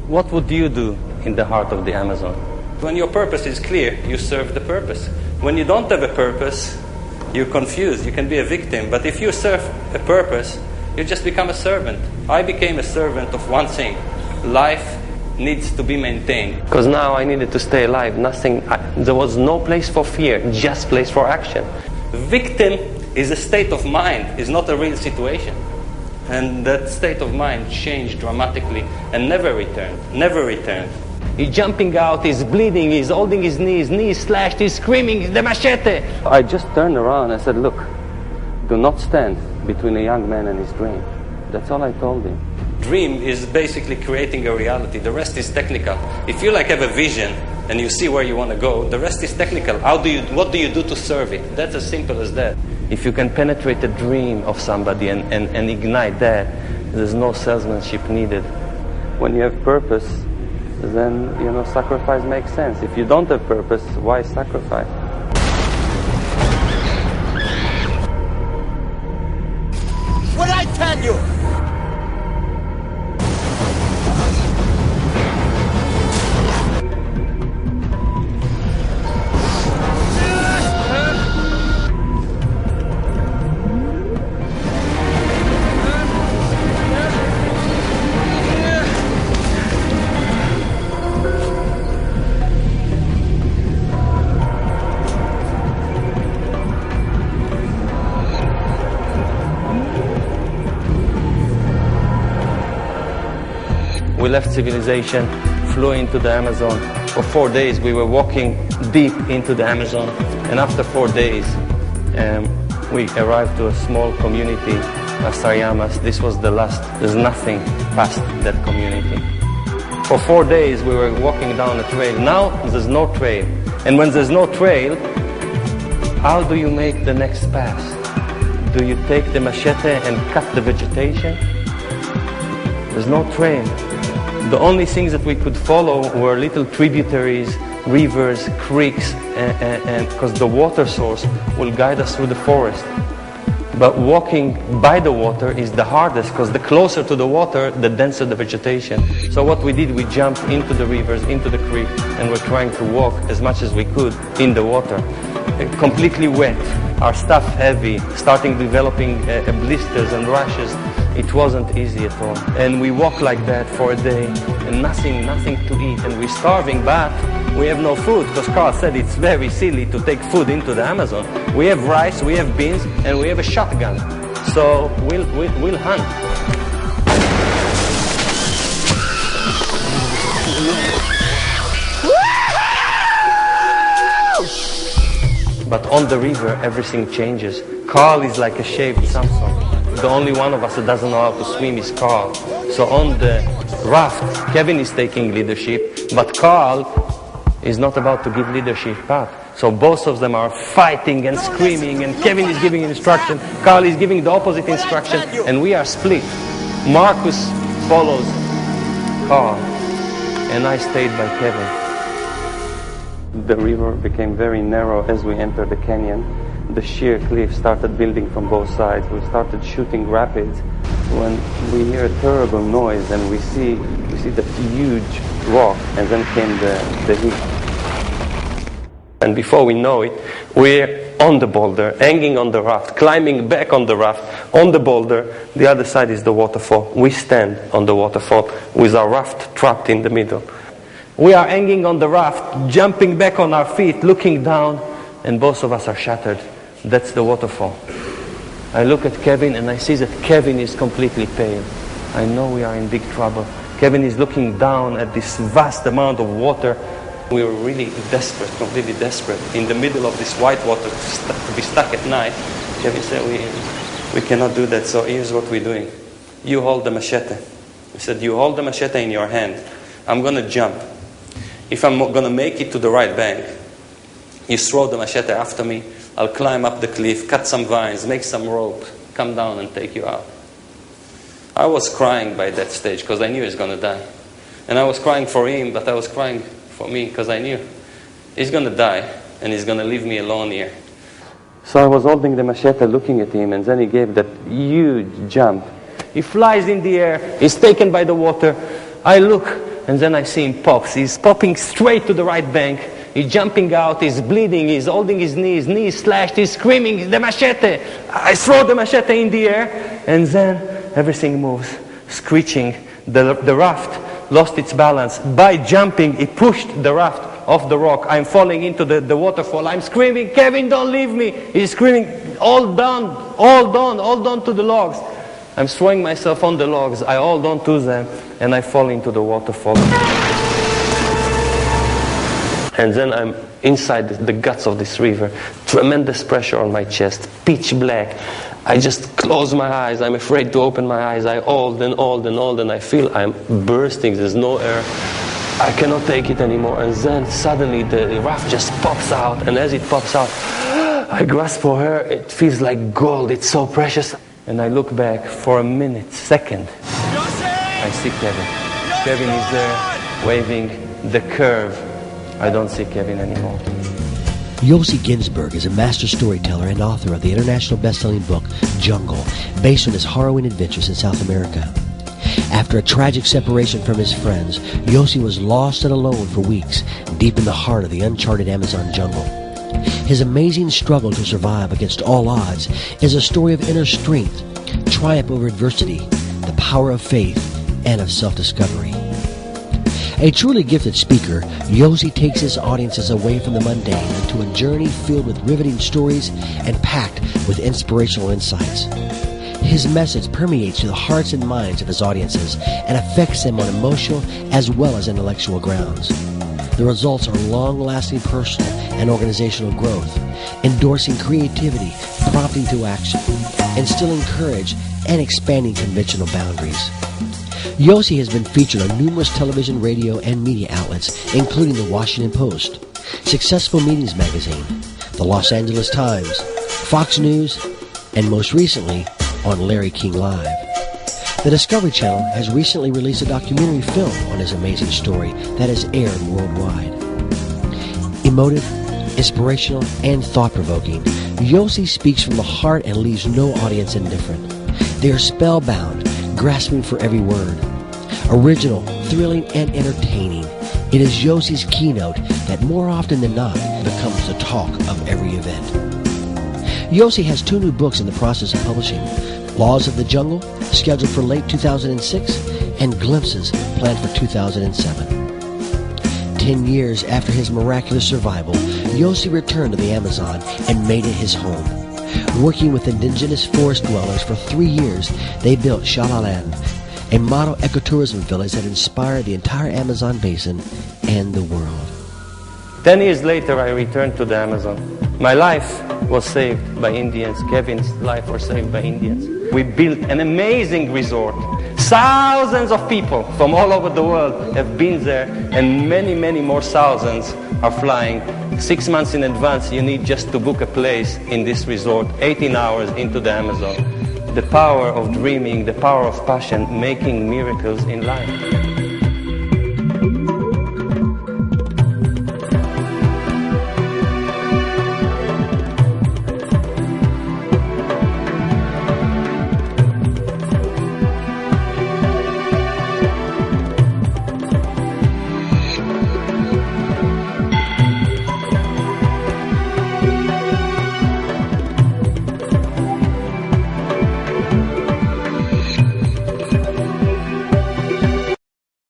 What would you do in the heart of the Amazon? When your purpose is clear, you serve the purpose. When you don't have a purpose, you're confused. You can be a victim. But if you serve a purpose, you just become a servant. I became a servant of one thing. Life needs to be maintained. Because now I needed to stay alive. There was no place for fear, just place for action. Victim is a state of mind, is not a real situation. And that state of mind changed dramatically and never returned. Never returned. He's jumping out, he's bleeding, he's holding his knees slashed, he's screaming, the machete! I just turned around and said, look, do not stand between a young man and his dream. That's all I told him. Dream is basically creating a reality. The rest is technical. If you have a vision and you see where you want to go, the rest is technical. What do you do to serve it? That's as simple as that. If you can penetrate the dream of somebody and ignite that, there's no salesmanship needed. When you have purpose, then, sacrifice makes sense. If you don't have purpose, why sacrifice? What did I tell you? We left civilization, flew into the Amazon. For 4 days we were walking deep into the Amazon, and after 4 days we arrived to a small community, Saryamas. This was the last. There's nothing past that community. For 4 days we were walking down a trail. Now there's no trail. And when there's no trail, how do you make the next pass? Do you take the machete and cut the vegetation? There's no trail. The only things that we could follow were little tributaries, rivers, creeks, and because the water source will guide us through the forest. But walking by the water is the hardest, because the closer to the water, the denser the vegetation. So what we did, we jumped into the rivers, into the creek, and we're trying to walk as much as we could in the water. Completely wet, our stuff heavy, starting developing blisters and rashes. It wasn't easy at all. And we walked like that for a day, and nothing to eat. And we're starving, but we have no food, because Carl said it's very silly to take food into the Amazon. We have rice, we have beans, and we have a shotgun. So we'll hunt. But on the river, everything changes. Carl is like a shaved Samson. The only one of us that doesn't know how to swim is Carl. So on the raft, Kevin is taking leadership, but Carl is not about to give leadership up. So both of them are fighting and screaming, and Kevin is giving instruction, Carl is giving the opposite instruction, and we are split. Marcus follows Carl, and I stayed by Kevin. The river became very narrow as we entered the canyon. The sheer cliff started building from both sides. We started shooting rapids when we hear a terrible noise, and we see the huge rock, and then came the heat. And before we know it, we're on the boulder, hanging on the raft, climbing back on the raft, on the boulder. The other side is the waterfall. We stand on the waterfall with our raft trapped in the middle. We are hanging on the raft, jumping back on our feet, looking down, and both of us are shattered. That's the waterfall. I look at Kevin and I see that Kevin is completely pale. I know we are in big trouble. Kevin is looking down at this vast amount of water. We were really desperate, completely desperate. In the middle of this white water, to be stuck at night. Kevin said, we cannot do that, so here's what we're doing. You hold the machete. He said, you hold the machete in your hand. I'm going to jump. If I'm going to make it to the right bank, you throw the machete after me. I'll climb up the cliff, cut some vines, make some rope, come down and take you out. I was crying by that stage because I knew he was going to die. And I was crying for him, but I was crying for me because I knew he's going to die and he's going to leave me alone here. So I was holding the machete, looking at him, and then he gave that huge jump. He flies in the air, he's taken by the water. I look, and then I see him pops. He's popping straight to the right bank. He's jumping out, he's bleeding, he's holding his knees slashed, he's screaming, the machete! I throw the machete in the air, and then everything moves, screeching. The raft lost its balance. By jumping, it pushed the raft off the rock. I'm falling into the waterfall. I'm screaming, Kevin, don't leave me! He's screaming, hold on to the logs. I'm throwing myself on the logs, I hold on to them, and I fall into the waterfall. And then I'm inside the guts of this river, tremendous pressure on my chest, pitch black. I just close my eyes, I'm afraid to open my eyes. I hold and I feel I'm bursting, there's no air. I cannot take it anymore. And then suddenly the raft just pops out, and as it pops out, I grasp for her. It feels like gold, it's so precious. And I look back for a minute, second. I see Kevin. Kevin is there, waving the curve. I don't see Kevin anymore. Yossi Ghinsberg is a master storyteller and author of the international best-selling book, Jungle, based on his harrowing adventures in South America. After a tragic separation from his friends, Yossi was lost and alone for weeks, deep in the heart of the uncharted Amazon jungle. His amazing struggle to survive against all odds is a story of inner strength, triumph over adversity, the power of faith, and of self-discovery. A truly gifted speaker, Yossi takes his audiences away from the mundane into a journey filled with riveting stories and packed with inspirational insights. His message permeates to the hearts and minds of his audiences and affects them on emotional as well as intellectual grounds. The results are long-lasting personal and organizational growth, endorsing creativity, prompting to action, instilling courage, and expanding conventional boundaries. Yossi has been featured on numerous television, radio, and media outlets, including the Washington Post, Successful Meetings Magazine, the Los Angeles Times, Fox News, and most recently on Larry King Live. The Discovery Channel has recently released a documentary film on his amazing story that has aired worldwide. Emotive, inspirational, and thought-provoking, Yossi speaks from the heart and leaves no audience indifferent. They are spellbound, grasping for every word. Original, thrilling, and entertaining, it is Yossi's keynote that more often than not becomes the talk of every event. Yossi has 2 new books in the process of publishing: Laws of the Jungle, scheduled for late 2006, and Glimpses, planned for 2007. 10 years after his miraculous survival, Yossi returned to the Amazon and made it his home. Working with indigenous forest dwellers for 3 years, they built Shalaland, a model ecotourism village that inspired the entire Amazon basin and the world. 10 years later, I returned to the Amazon. My life was saved by Indians. Kevin's life was saved by Indians. We built an amazing resort. Thousands of people from all over the world have been there, and many, many more thousands are flying. 6 months in advance, you need just to book a place in this resort, 18 hours into the Amazon. The power of dreaming, the power of passion, making miracles in life.